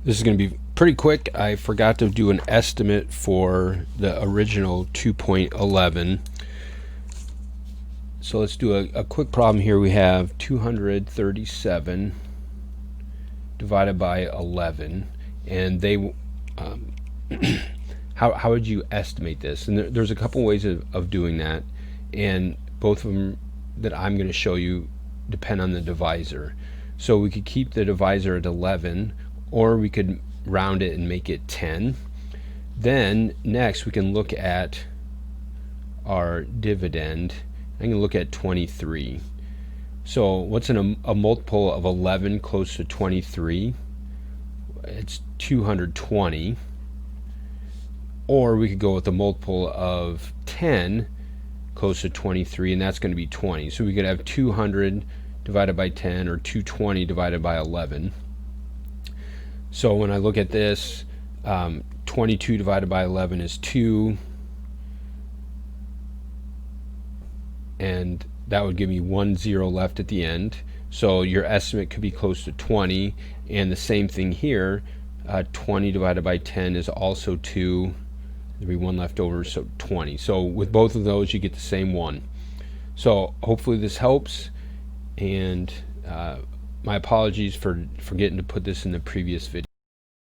This is going to be pretty quick. I forgot to do an estimate for the original 2.11. So let's do a quick problem here. We have 237 divided by 11, and they how would you estimate this? And there's a couple ways of doing that, and both of them that I'm going to show you depend on the divisor. So we could keep the divisor at 11, or we could round it and make it 10. Then next we can look at our dividend. I'm going to look at 23. So what's a multiple of 11 close to 23? It's 220. Or we could go with a multiple of 10 close to 23, and that's going to be 20. So we could have 200 divided by 10, or 220 divided by 11. So when I look at this, 22 divided by 11 is 2, and that would give me 1 0 left at the end. So your estimate could be close to 20, and the same thing here. 20 divided by 10 is also 2. There'll be 1 left over, so 20. So with both of those, you get the same one. So hopefully this helps, and my apologies for forgetting to put this in the previous video.